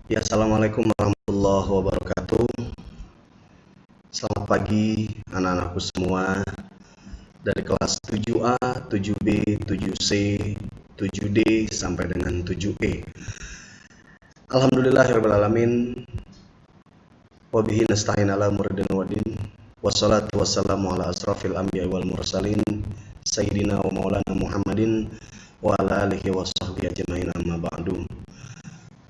Ya, assalamualaikum warahmatullahi wabarakatuh. Selamat pagi anak-anakku semua dari kelas 7A, 7B, 7C, 7D sampai dengan 7E. Alhamdulillahirrahmanirrahim. Wabihi nasta'in ala muridin wadin. Wassalatu wassalamu ala asrafil anbiya wal mursalin. Sayyidina wa maulana Muhammadin wa ala alihi wa sahbihi ajma'in amma ba'du.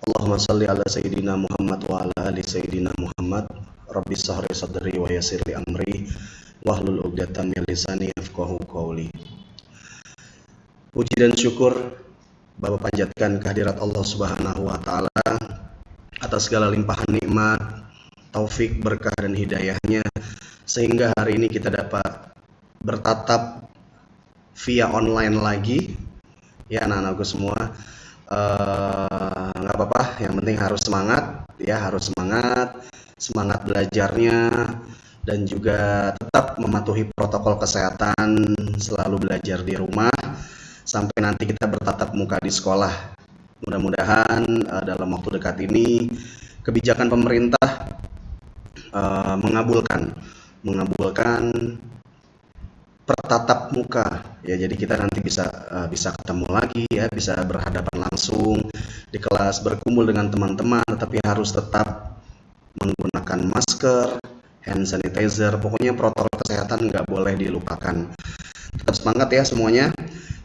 Allahumma salli ala Sayyidina Muhammad wa ala ali Sayyidina Muhammad. Rabbi sahri sadri wa yassirli amri wahlul 'uqdatam min lisani yafqahu qawli. Puji dan syukur Bapak panjatkan kehadirat Allah Subhanahu wa taala atas segala limpahan nikmat, taufik, berkah dan hidayahnya sehingga hari ini kita dapat bertatap via online lagi. Ya anak-anakku semua, nggak apa-apa, yang penting harus semangat ya, harus semangat belajarnya dan juga tetap mematuhi protokol kesehatan, selalu belajar di rumah sampai nanti kita bertatap muka di sekolah. Mudah-mudahan dalam waktu dekat ini kebijakan pemerintah mengabulkan bertatap muka ya, jadi kita nanti bisa ketemu lagi ya, bisa berhadapan langsung di kelas, berkumpul dengan teman-teman, tetapi harus tetap menggunakan masker, hand sanitizer, pokoknya protokol kesehatan nggak boleh dilupakan. Tetap semangat ya semuanya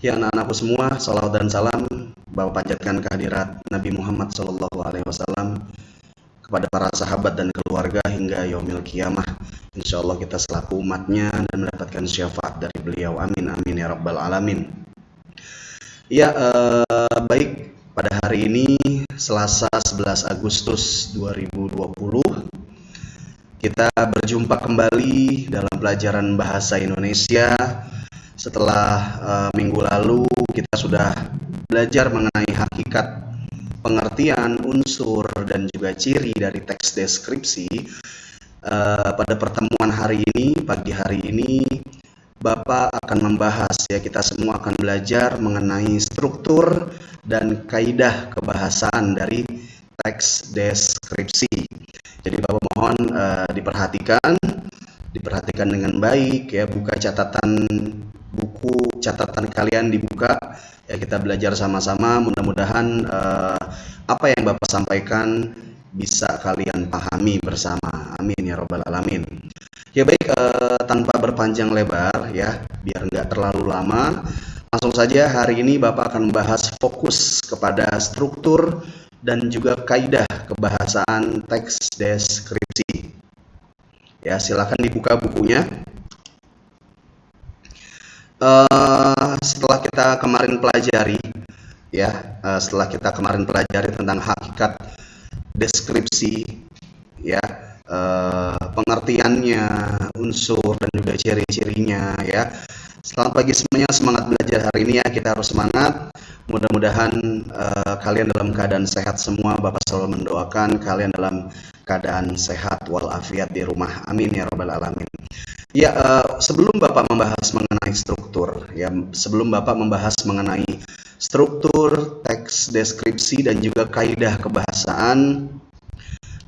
ya anak-anakku semua. Salawat dan salam Bapak panjatkan kehadirat Nabi Muhammad SAW kepada para sahabat dan keluarga hingga yaumil qiyamah. Insyaallah kita selaku umatnya dan mendapatkan syafaat dari beliau. Amin amin ya rabbal alamin. Ya, baik, pada hari ini Selasa 11 Agustus 2020 kita berjumpa kembali dalam pelajaran bahasa Indonesia. Setelah minggu lalu kita sudah belajar mengenai hakikat, pengertian, unsur, dan juga ciri dari teks deskripsi. Pada pertemuan hari ini, pagi hari ini, Bapak akan membahas ya, kita semua akan belajar mengenai struktur dan kaidah kebahasaan dari teks deskripsi. Jadi Bapak mohon diperhatikan dengan baik ya, buku catatan kalian dibuka ya, kita belajar sama-sama. Mudah-mudahan apa yang Bapak sampaikan bisa kalian pahami bersama. Amin ya robbal alamin. Ya baik, tanpa berpanjang lebar ya, biar nggak terlalu lama, langsung saja hari ini Bapak akan membahas fokus kepada struktur dan juga kaidah kebahasaan teks deskripsi. Ya, silakan dibuka bukunya. Setelah kita kemarin pelajari tentang hakikat deskripsi ya, pengertiannya, unsur dan juga ciri-cirinya ya. Selamat pagi semuanya, semangat belajar hari ini ya, kita harus semangat. Mudah-mudahan kalian dalam keadaan sehat semua. Bapak selalu mendoakan kalian dalam keadaan sehat walafiat di rumah. Amin ya rabbal alamin. Ya, sebelum Bapak membahas mengenai struktur ya, teks deskripsi dan juga kaidah kebahasaan,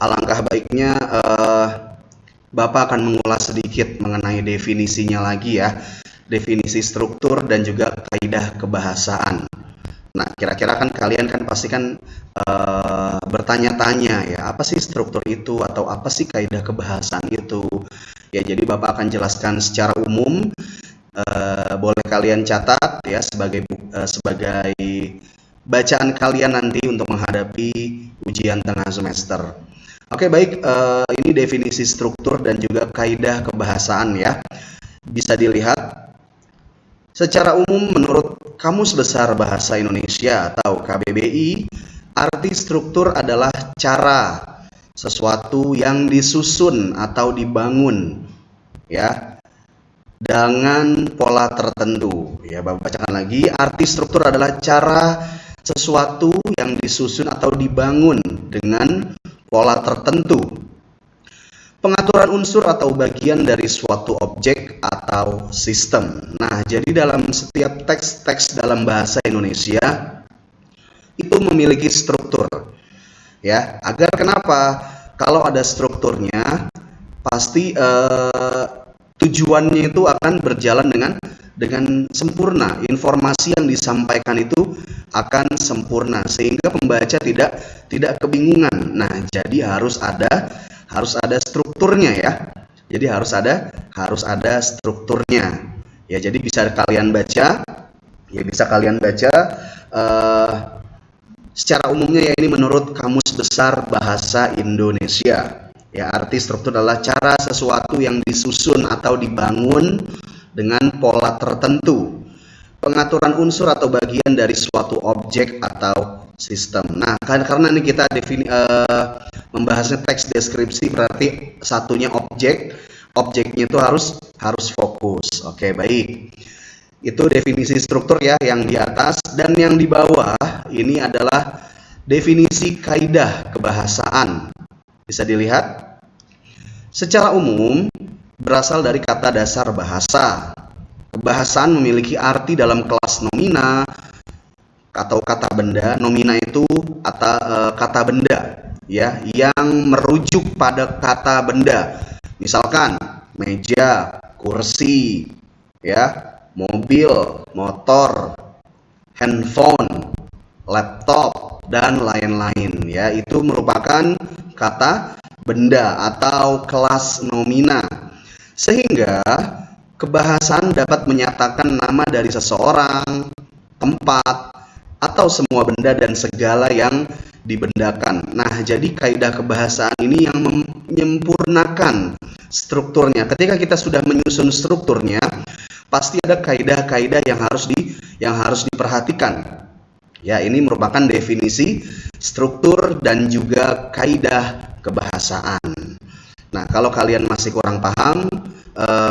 alangkah baiknya Bapak akan mengulas sedikit mengenai definisinya lagi ya, definisi struktur dan juga kaidah kebahasaan. Nah, kira-kira kan kalian kan pasti kan bertanya-tanya ya, apa sih struktur itu atau apa sih kaidah kebahasaan itu? Ya, jadi Bapak akan jelaskan secara umum. Boleh kalian catat ya sebagai bacaan kalian nanti untuk menghadapi ujian tengah semester. Oke, baik, ini definisi struktur dan juga kaidah kebahasaan ya. Bisa dilihat secara umum menurut Kamus Besar Bahasa Indonesia atau KBBI, arti struktur adalah cara sesuatu yang disusun atau dibangun ya dengan pola tertentu ya. Bapak bacakan lagi, arti struktur adalah cara sesuatu yang disusun atau dibangun dengan pola tertentu, pengaturan unsur atau bagian dari suatu objek atau sistem. Nah, jadi dalam setiap teks-teks dalam bahasa Indonesia itu memiliki struktur. Ya, agar kenapa? Kalau ada strukturnya, pasti tujuannya itu akan berjalan dengan sempurna. Informasi yang disampaikan itu akan sempurna sehingga pembaca tidak kebingungan. Nah, jadi harus ada strukturnya ya. Jadi harus ada strukturnya. Ya, jadi bisa kalian baca, secara umumnya ya, ini menurut Kamus Besar Bahasa Indonesia. Ya, arti struktur adalah cara sesuatu yang disusun atau dibangun dengan pola tertentu. Pengaturan unsur atau bagian dari suatu objek atau sistem. Nah, karena ini kita membahasnya teks deskripsi, berarti satunya objeknya itu harus fokus. Oke, baik. Itu definisi struktur ya yang di atas, dan yang di bawah ini adalah definisi kaidah kebahasaan. Bisa dilihat. Secara umum berasal dari kata dasar bahasa. Kebahasaan memiliki arti dalam kelas nomina atau kata benda. Nomina itu kata benda ya, yang merujuk pada kata benda. Misalkan meja, kursi, ya, mobil, motor, handphone, laptop, dan lain-lain ya. Itu merupakan kata benda atau kelas nomina. Sehingga kebahasaan dapat menyatakan nama dari seseorang, tempat, atau semua benda dan segala yang dibendakan. Nah, jadi kaidah kebahasaan ini yang menyempurnakan strukturnya. Ketika kita sudah menyusun strukturnya, pasti ada kaidah-kaidah yang harus diperhatikan. Ya, ini merupakan definisi struktur dan juga kaidah kebahasaan. Nah, kalau kalian masih kurang paham,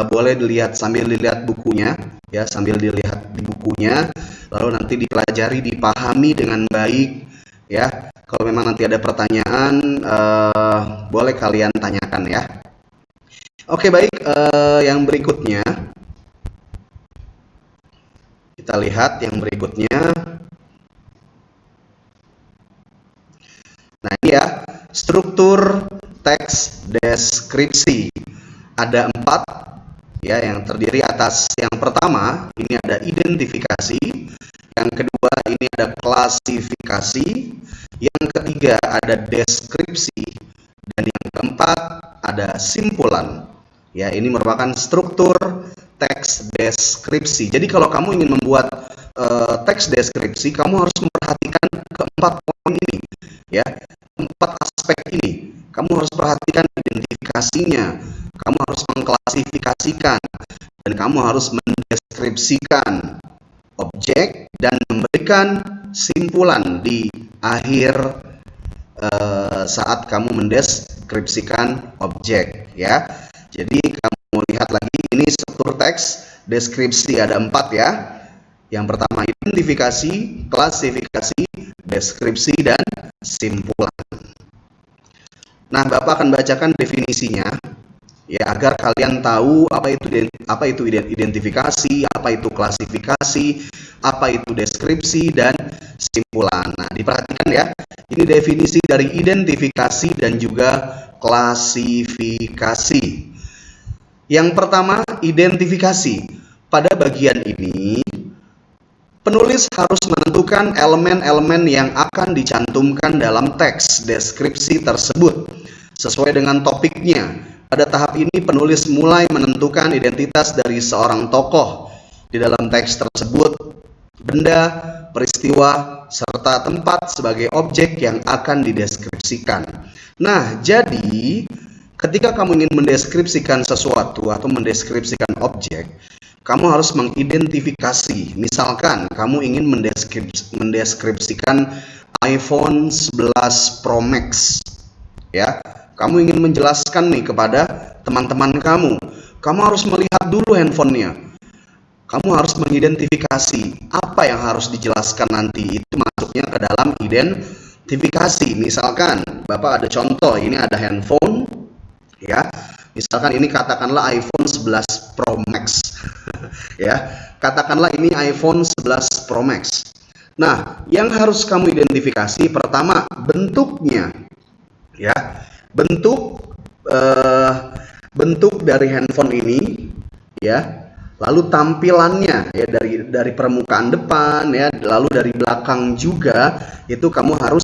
boleh sambil dilihat bukunya, ya, sambil dilihat di bukunya, lalu nanti dipelajari, dipahami dengan baik, ya. Kalau memang nanti ada pertanyaan, boleh kalian tanyakan ya. Oke, baik. Yang berikutnya, kita lihat yang berikutnya. Nah, ini ya, struktur teks deskripsi. Ada 4 ya, yang terdiri atas, yang pertama ini ada identifikasi, yang kedua ini ada klasifikasi, yang ketiga ada deskripsi, dan yang keempat ada simpulan. Ya, ini merupakan struktur teks deskripsi. Jadi kalau kamu ingin membuat teks deskripsi, kamu harus memperhatikan keempat poin ini ya, 4 aspek ini. Kamu harus perhatikan identifikasinya, kamu harus mengklasifikasikan, dan kamu harus mendeskripsikan objek dan memberikan simpulan di akhir saat kamu mendeskripsikan objek ya. Jadi kamu lihat lagi, ini struktur teks deskripsi ada 4 ya. Yang pertama identifikasi, klasifikasi, deskripsi, dan simpulan. Nah, Bapak akan bacakan definisinya ya, agar kalian tahu apa itu identifikasi, apa itu klasifikasi, apa itu deskripsi, dan simpulan. Nah, diperhatikan ya, ini definisi dari identifikasi dan juga klasifikasi. Yang pertama, identifikasi. Pada bagian ini, penulis harus menentukan elemen-elemen yang akan dicantumkan dalam teks deskripsi tersebut sesuai dengan topiknya. Pada tahap ini, penulis mulai menentukan identitas dari seorang tokoh di dalam teks tersebut, benda, peristiwa, serta tempat sebagai objek yang akan dideskripsikan. Nah, jadi ketika kamu ingin mendeskripsikan sesuatu atau mendeskripsikan objek, kamu harus mengidentifikasi. Misalkan kamu ingin mendeskripsikan iPhone 11 Pro Max ya, kamu ingin menjelaskan nih kepada teman-teman kamu, kamu harus melihat dulu handphonenya, kamu harus mengidentifikasi apa yang harus dijelaskan nanti. Itu masuknya ke dalam identifikasi. Misalkan Bapak ada contoh, ini ada handphone ya, misalkan ini katakanlah iPhone 11 Pro Max ya, katakanlah ini iPhone 11 Pro Max. Nah, yang harus kamu identifikasi pertama bentuknya ya. Bentuk bentuk dari handphone ini, ya. Lalu tampilannya, ya, dari permukaan depan, ya, lalu dari belakang juga, itu kamu harus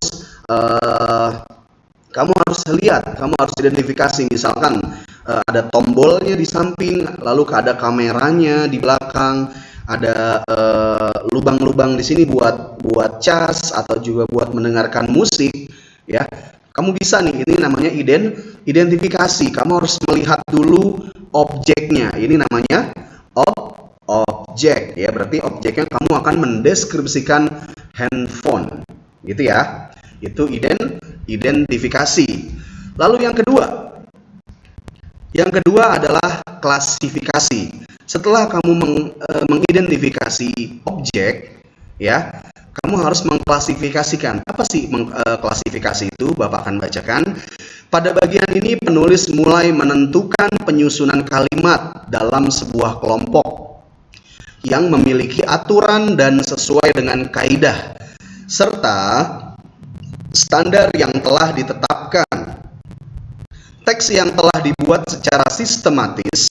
lihat, kamu harus identifikasi. Misalkan ada tombolnya di samping, lalu ada kameranya di belakang, ada lubang-lubang di sini buat cas atau juga buat mendengarkan musik, ya. Kamu bisa nih, ini namanya identifikasi. Kamu harus melihat dulu objeknya. Ini namanya objek, ya. Berarti objeknya kamu akan mendeskripsikan handphone, gitu ya. Itu identifikasi. Lalu yang kedua adalah klasifikasi. Setelah kamu mengidentifikasi objek, ya, kamu harus mengklasifikasikan. Apa sih klasifikasi itu? Bapak akan bacakan. Pada bagian ini penulis mulai menentukan penyusunan kalimat dalam sebuah kelompok yang memiliki aturan dan sesuai dengan kaidah serta standar yang telah ditetapkan. Teks yang telah dibuat secara sistematis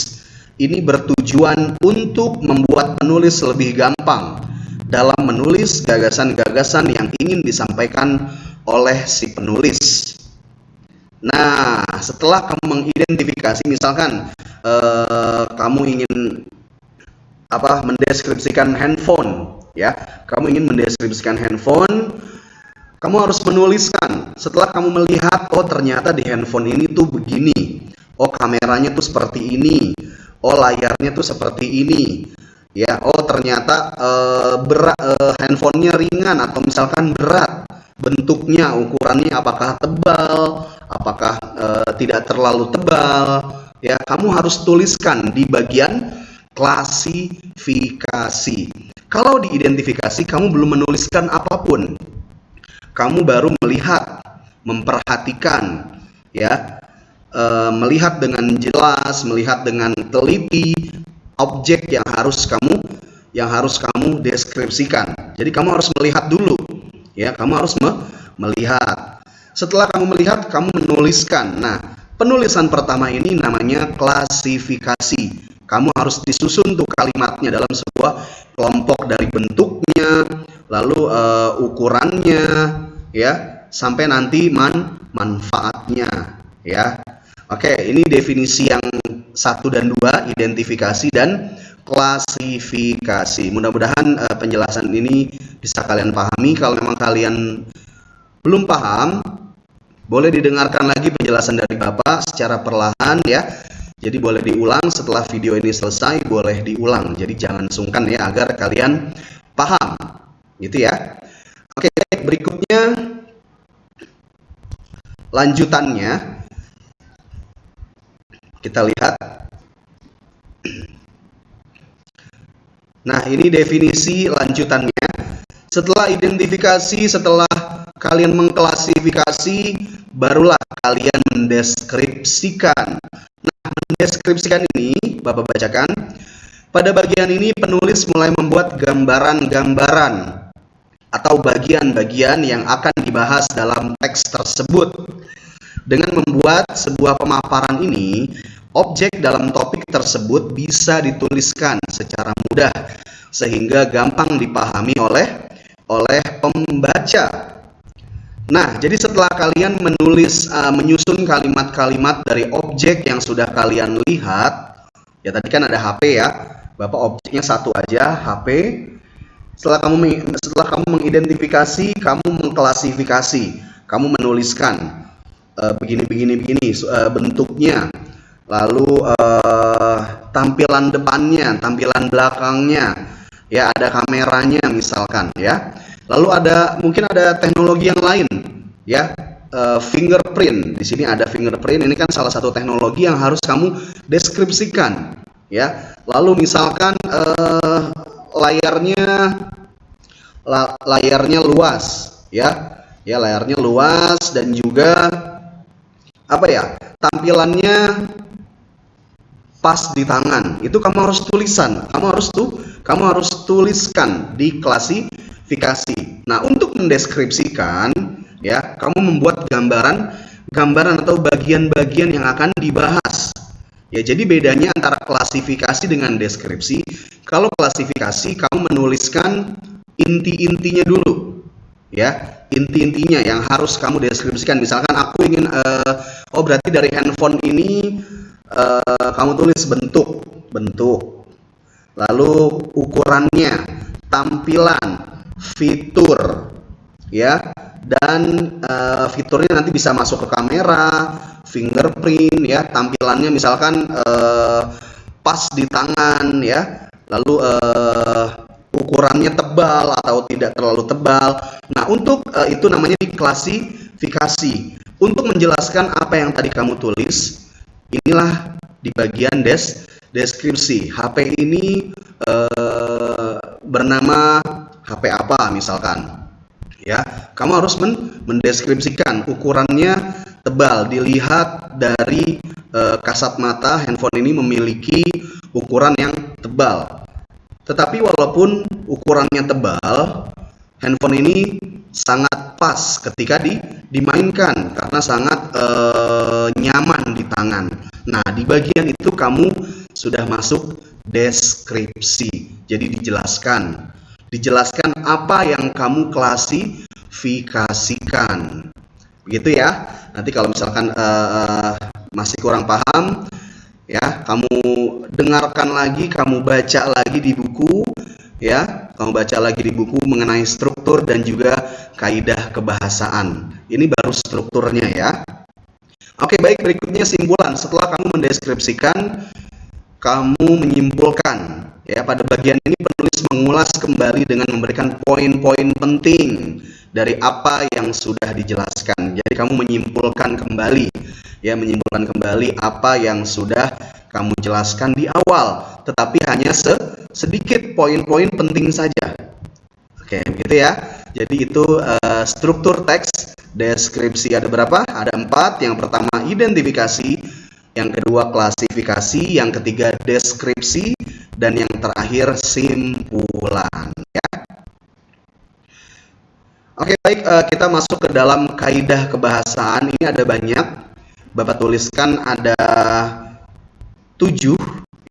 ini bertujuan untuk membuat penulis lebih gampang dalam menulis gagasan-gagasan yang ingin disampaikan oleh si penulis. Nah, setelah kamu mengidentifikasi, misalkan kamu ingin mendeskripsikan handphone, ya, kamu ingin mendeskripsikan handphone, kamu harus menuliskan. Setelah kamu melihat, oh ternyata di handphone ini tuh begini, oh kameranya tuh seperti ini, oh layarnya tuh seperti ini, ya, oh ternyata handphonenya ringan atau misalkan berat, bentuknya, ukurannya apakah tebal, apakah tidak terlalu tebal, ya. Kamu harus tuliskan di bagian klasifikasi. Kalau di identifikasi kamu belum menuliskan apapun, kamu baru melihat, memperhatikan, ya, melihat dengan jelas, melihat dengan teliti objek yang harus kamu deskripsikan. Jadi kamu harus melihat dulu, ya, kamu harus melihat. Setelah kamu melihat, kamu menuliskan. Nah, penulisan pertama ini namanya klasifikasi. Kamu harus disusun tuh kalimatnya dalam sebuah kelompok dari bentuknya, lalu ukurannya, ya, sampai nanti manfaatnya, ya. Oke, ini definisi yang 1 dan 2, identifikasi dan klasifikasi. Mudah-mudahan penjelasan ini bisa kalian pahami. Kalau memang kalian belum paham, boleh didengarkan lagi penjelasan dari Bapak secara perlahan, ya. Jadi boleh diulang setelah video ini selesai, boleh diulang. Jadi jangan sungkan, ya, agar kalian paham, gitu ya. Oke, berikutnya lanjutannya kita lihat. Nah, ini definisi lanjutannya. Setelah identifikasi, setelah kalian mengklasifikasi, barulah kalian mendeskripsikan. Nah, mendeskripsikan ini Bapak bacakan. Pada bagian ini penulis mulai membuat gambaran-gambaran atau bagian-bagian yang akan dibahas dalam teks tersebut. Dengan membuat sebuah pemaparan ini, objek dalam topik tersebut bisa dituliskan secara mudah sehingga gampang dipahami oleh pembaca. Nah, jadi setelah kalian menyusun kalimat-kalimat dari objek yang sudah kalian lihat, ya tadi kan ada HP, ya. Bapak objeknya satu aja, HP. Setelah kamu mengidentifikasi, kamu mengklasifikasi, kamu menuliskan begini bentuknya, lalu tampilan depannya, tampilan belakangnya, ya, ada kameranya misalkan, ya. Lalu mungkin ada teknologi yang lain, ya, fingerprint. Di sini ada fingerprint, ini kan salah satu teknologi yang harus kamu deskripsikan, ya. Lalu misalkan layarnya luas, ya, layarnya luas dan juga tampilannya pas di tangan. Itu kamu harus kamu harus tuliskan di klasifikasi. Nah, untuk mendeskripsikan, ya, kamu membuat gambaran atau bagian-bagian yang akan dibahas. Ya, jadi bedanya antara klasifikasi dengan deskripsi. Kalau klasifikasi kamu menuliskan inti-intinya dulu. Ya, inti-intinya yang harus kamu deskripsikan. Misalkan aku ingin oh berarti dari handphone ini kamu tulis bentuk. Lalu ukurannya, tampilan, fitur, ya, dan fiturnya nanti bisa masuk ke kamera, fingerprint, ya, tampilannya misalkan pas di tangan, ya, lalu ukurannya tebal atau tidak terlalu tebal. Nah, untuk itu namanya klasifikasi. Untuk menjelaskan apa yang tadi kamu tulis, inilah di bagian deskripsi. HP ini bernama HP apa misalkan. Ya, kamu harus mendeskripsikan ukurannya tebal. Dilihat dari kasat mata, handphone ini memiliki ukuran yang tebal. Tetapi walaupun ukurannya tebal, handphone ini sangat pas ketika dimainkan karena sangat nyaman di tangan. Nah, di bagian itu kamu sudah masuk deskripsi. Jadi dijelaskan apa yang kamu klasifikasikan. Begitu ya. Nanti kalau misalkan masih kurang paham, ya, kamu dengarkan lagi, kamu baca lagi di buku, ya, kamu baca lagi di buku mengenai struktur dan juga kaidah kebahasaan. Ini baru strukturnya ya. Oke, baik, berikutnya simpulan. Setelah kamu mendeskripsikan, kamu menyimpulkan. Ya, pada bagian ini penulis mengulas kembali dengan memberikan poin-poin penting dari apa yang sudah dijelaskan. Jadi kamu menyimpulkan kembali, ya, menyimpulkan kembali apa yang sudah kamu jelaskan di awal, tetapi hanya sedikit poin-poin penting saja. Oke, begitu ya. Jadi itu struktur teks deskripsi. Ada berapa? Ada 4. Yang pertama identifikasi, yang kedua klasifikasi, yang ketiga deskripsi, dan yang terakhir simpulan. Ya. Oke, baik, kita masuk ke dalam kaidah kebahasaan. Ini ada banyak. Bapak tuliskan ada 7,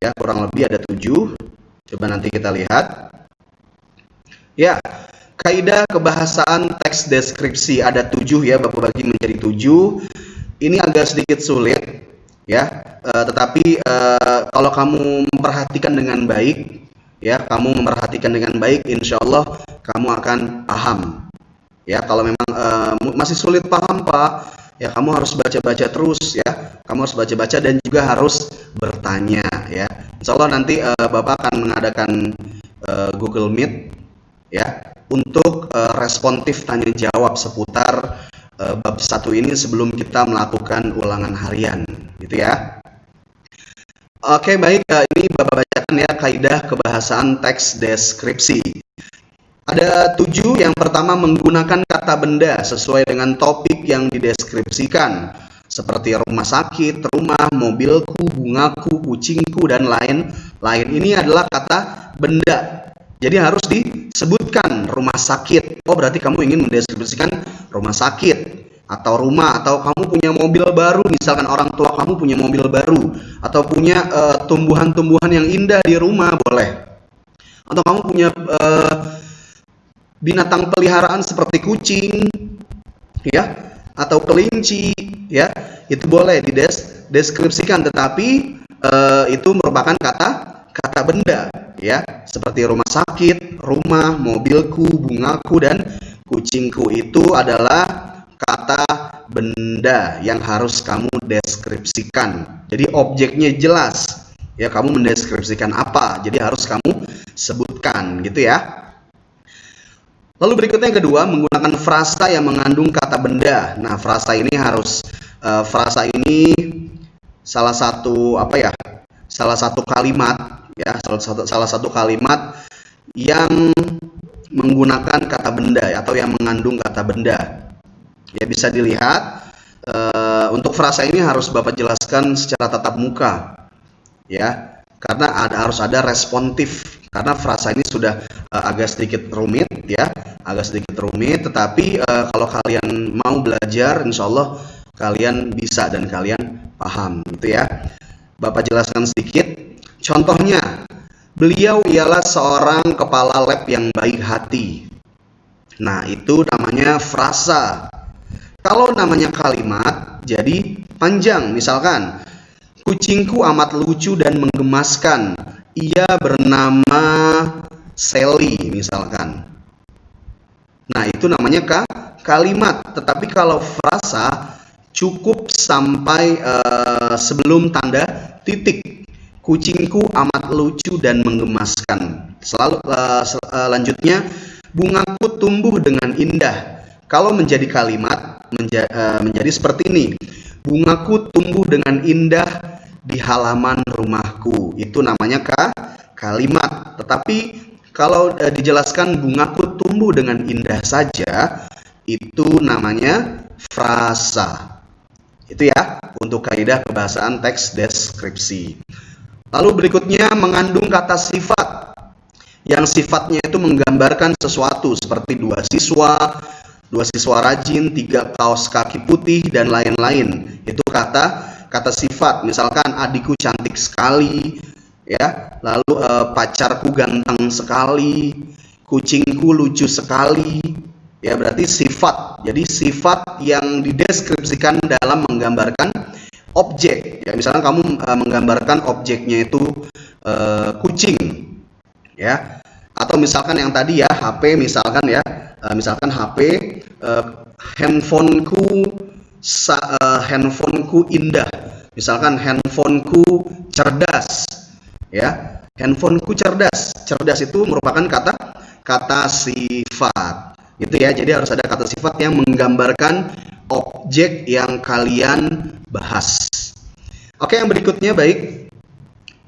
ya, kurang lebih ada 7. Coba nanti kita lihat. Ya, kaidah kebahasaan teks deskripsi ada 7 ya, Bapak bagi menjadi 7. Ini agak sedikit sulit ya, tetapi kalau kamu memperhatikan dengan baik, ya, kamu memperhatikan dengan baik, insya Allah kamu akan paham. Ya, kalau memang masih sulit paham Pak, ya kamu harus baca-baca terus ya, kamu harus baca-baca dan juga harus bertanya ya. Insya Allah nanti Bapak akan mengadakan Google Meet ya untuk responsif tanya jawab seputar bab 1 ini sebelum kita melakukan ulangan harian gitu ya. Oke, baik, ini Bapak bacakan ya kaidah kebahasaan teks deskripsi. Ada 7. Yang pertama, menggunakan kata benda sesuai dengan topik yang dideskripsikan, seperti rumah sakit, rumah, mobilku, bungaku, kucingku, dan lain-lain. Ini adalah kata benda. Jadi harus disebutkan rumah sakit. Oh, berarti kamu ingin mendeskripsikan rumah sakit atau rumah, atau kamu punya mobil baru, misalkan orang tua kamu punya mobil baru, atau punya tumbuhan-tumbuhan yang indah di rumah, boleh. Atau kamu punya binatang peliharaan seperti kucing, ya, atau kelinci, ya, itu boleh dideskripsikan, tetapi itu merupakan kata benda, ya, seperti rumah sakit, rumah, mobilku, bungaku, dan kucingku. Itu adalah kata benda yang harus kamu deskripsikan. Jadi objeknya jelas, ya, kamu mendeskripsikan apa, jadi harus kamu sebutkan, gitu ya. Lalu berikutnya yang kedua, menggunakan frasa yang mengandung kata benda. Nah, frasa ini salah satu kalimat ya, salah satu kalimat yang menggunakan kata benda atau yang mengandung kata benda. Ya, bisa dilihat untuk frasa ini harus Bapak jelaskan secara tatap muka. Ya, karena harus ada responsif. Karena frasa ini sudah agak sedikit rumit ya, tetapi kalau kalian mau belajar, insya Allah kalian bisa dan kalian paham gitu ya. Bapak jelaskan sedikit. Contohnya, beliau ialah seorang kepala lab yang baik hati. Nah, itu namanya frasa. Kalau namanya kalimat, jadi panjang. Misalkan, kucingku amat lucu dan menggemaskan. Ia bernama Sally, misalkan. Nah, itu namanya kalimat. Tetapi kalau frasa, cukup sampai sebelum tanda titik. Kucingku amat lucu dan menggemaskan. Lanjutnya, bungaku tumbuh dengan indah. Kalau menjadi kalimat, menjadi seperti ini. Bungaku tumbuh dengan indah di halaman rumahku. Itu namanya kalimat. Tetapi kalau dijelaskan bungaku tumbuh dengan indah saja, itu namanya frasa. Itu ya untuk kaidah kebahasaan teks deskripsi. Lalu berikutnya mengandung kata sifat. Yang sifatnya itu menggambarkan sesuatu seperti dua siswa rajin, 3 kaos kaki putih, dan lain-lain. Itu kata sifat. Misalkan adikku cantik sekali, ya. Lalu pacarku ganteng sekali, kucingku lucu sekali. Ya, berarti sifat. Jadi sifat yang dideskripsikan dalam menggambarkan objek. Ya, misalkan kamu menggambarkan objeknya itu kucing, ya. Atau misalkan yang tadi ya, HP misalkan ya. Misalkan HP, handphoneku indah. Misalkan handphoneku cerdas, ya. Handphoneku cerdas. Cerdas itu merupakan kata sifat. Gitu ya. Jadi harus ada kata sifat yang menggambarkan objek yang kalian bahas. Oke, yang berikutnya baik.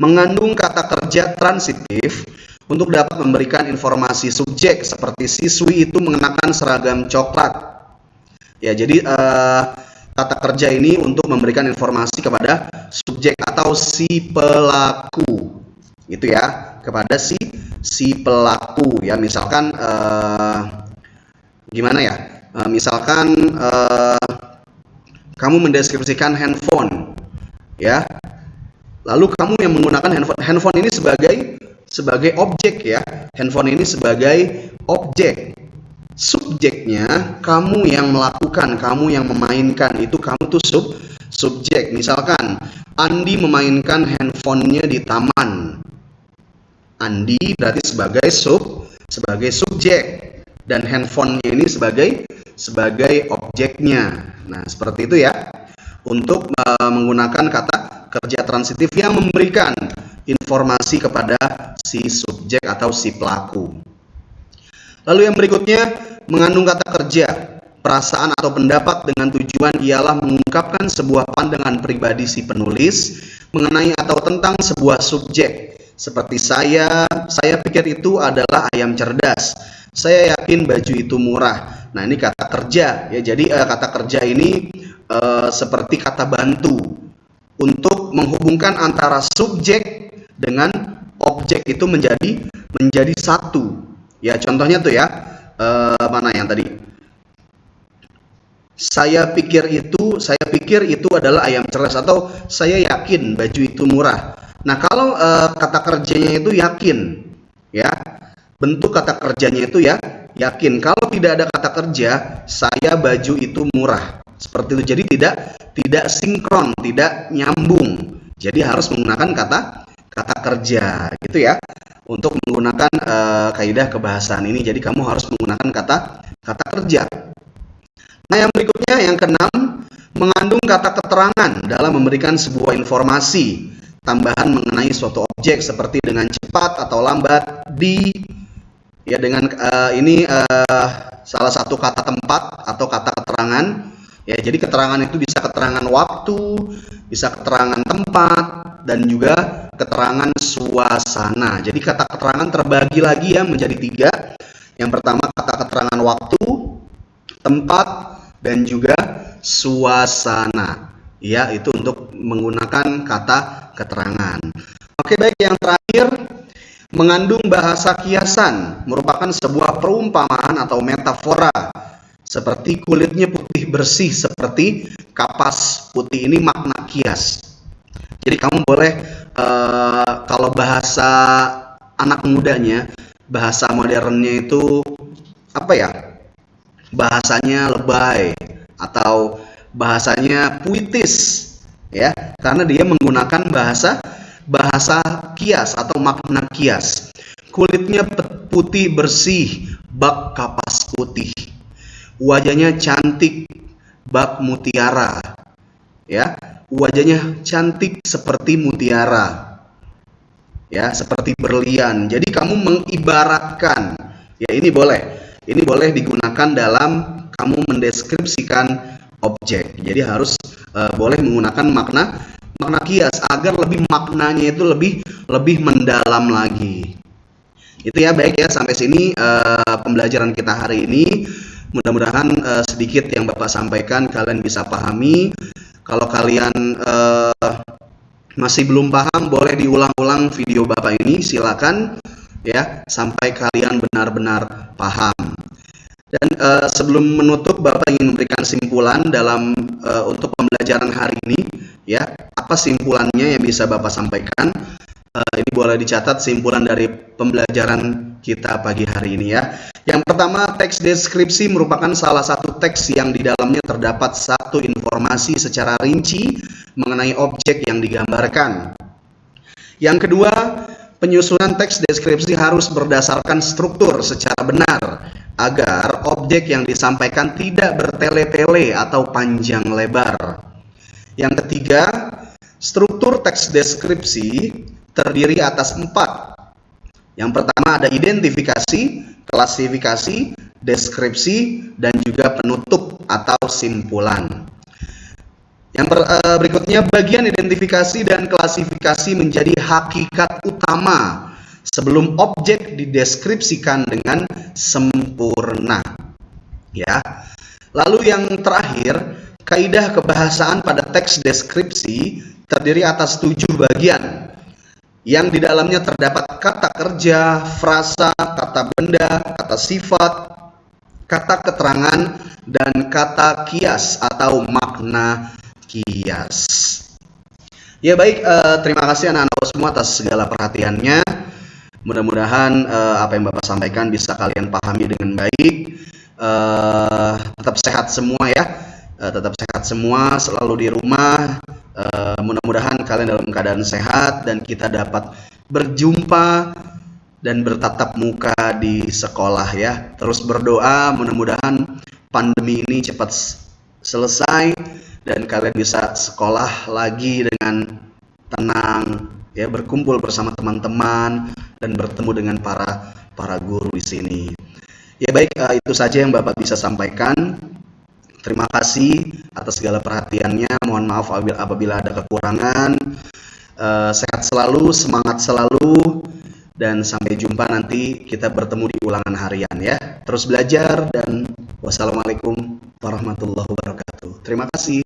Mengandung kata kerja transitif untuk dapat memberikan informasi subjek seperti siswi itu mengenakan seragam coklat. Ya, jadi kata kerja ini untuk memberikan informasi kepada subjek atau si pelaku, gitu ya, kepada si pelaku. Ya, misalkan gimana ya? Misalkan kamu mendeskripsikan handphone, ya. Lalu kamu yang menggunakan handphone ini sebagai objek ya. Handphone ini sebagai objek. Subjeknya kamu yang melakukan, kamu yang memainkan. Itu kamu tuh subjek. Misalkan Andi memainkan handphonenya di taman. Andi berarti sebagai subjek, dan handphonenya ini sebagai objeknya. Nah, seperti itu ya. Untuk menggunakan kata kerja transitif yang memberikan informasi kepada si subjek atau si pelaku. Lalu yang berikutnya, mengandung kata kerja, perasaan atau pendapat dengan tujuan ialah mengungkapkan sebuah pandangan pribadi si penulis mengenai atau tentang sebuah subjek. Seperti saya pikir itu adalah ayam cerdas. Saya yakin baju itu murah. Nah, ini kata kerja ya. Jadi kata kerja ini seperti kata bantu untuk menghubungkan antara subjek dengan objek itu menjadi satu. Ya, contohnya tuh ya, mana yang tadi? Saya pikir itu adalah ayam cerdas, atau saya yakin baju itu murah. Nah, kalau kata kerjanya itu yakin, ya, bentuk kata kerjanya itu ya yakin. Kalau tidak ada kata kerja, saya baju itu murah. Seperti itu. Jadi tidak sinkron, tidak nyambung. Jadi harus menggunakan kata kerja, gitu ya. Untuk menggunakan kaidah kebahasaan ini, jadi kamu harus menggunakan kata kerja. Nah, yang berikutnya, yang keenam, mengandung kata keterangan dalam memberikan sebuah informasi tambahan mengenai suatu objek seperti dengan cepat atau lambat, ya, dengan ini salah satu kata tempat atau kata keterangan. Ya, jadi keterangan itu bisa keterangan waktu, bisa keterangan tempat, dan juga keterangan suasana. Jadi kata keterangan terbagi lagi ya menjadi 3. Yang pertama kata keterangan waktu, tempat, dan juga suasana. Ya, itu untuk menggunakan kata keterangan. Oke, baik, yang terakhir, mengandung bahasa kiasan, merupakan sebuah perumpamaan atau metafora. Seperti kulitnya putih bersih seperti kapas putih ini makna kias. Jadi kamu boleh kalau bahasa anak mudanya, bahasa modernnya itu apa ya? Bahasanya lebay atau bahasanya puitis ya, karena dia menggunakan bahasa kias atau makna kias. Kulitnya putih bersih, bak kapas putih. Wajahnya cantik, bak mutiara. Ya, wajahnya cantik seperti mutiara. Ya, seperti berlian. Jadi kamu mengibaratkan. Ya, ini boleh digunakan dalam kamu mendeskripsikan objek. Jadi harus boleh menggunakan makna kias agar maknanya itu lebih mendalam lagi. Itu ya, baik ya, sampai sini pembelajaran kita hari ini. Mudah-mudahan sedikit yang Bapak sampaikan kalian bisa pahami. Kalau kalian masih belum paham, boleh diulang-ulang video Bapak ini, silakan ya, sampai kalian benar-benar paham. Dan sebelum menutup, Bapak ingin memberikan simpulan dalam untuk pembelajaran hari ini ya. Apa simpulannya yang bisa Bapak sampaikan? Ini boleh dicatat simpulan dari pembelajaran kita pagi hari ini ya. Yang pertama, teks deskripsi merupakan salah satu teks yang di dalamnya terdapat satu informasi secara rinci mengenai objek yang digambarkan. Yang kedua, penyusunan teks deskripsi harus berdasarkan struktur secara benar agar objek yang disampaikan tidak bertele-tele atau panjang lebar. Yang ketiga, struktur teks deskripsi terdiri atas 4. Yang pertama ada identifikasi, klasifikasi, deskripsi, dan juga penutup atau simpulan. Yang berikutnya, bagian identifikasi dan klasifikasi menjadi hakikat utama sebelum objek dideskripsikan dengan sempurna. Ya. Lalu yang terakhir, kaidah kebahasaan pada teks deskripsi terdiri atas 7 bagian yang di dalamnya terdapat kata kerja, frasa, kata benda, kata sifat, kata keterangan, dan kata kias atau makna kias. Ya baik, terima kasih anak-anak semua atas segala perhatiannya. Mudah-mudahan apa yang Bapak sampaikan bisa kalian pahami dengan baik. Tetap sehat semua ya, tetap sehat semua, selalu di rumah. Mudah-mudahan kalian dalam keadaan sehat dan kita dapat berjumpa dan bertatap muka di sekolah ya. Terus berdoa mudah-mudahan pandemi ini cepat selesai dan kalian bisa sekolah lagi dengan tenang ya, berkumpul bersama teman-teman dan bertemu dengan para guru di sini. Ya baik, itu saja yang Bapak bisa sampaikan. Terima kasih atas segala perhatiannya. Mohon maaf apabila ada kekurangan. Sehat selalu, semangat selalu, dan sampai jumpa nanti kita bertemu di ulangan harian ya. Terus belajar dan wassalamualaikum warahmatullahi wabarakatuh. Terima kasih.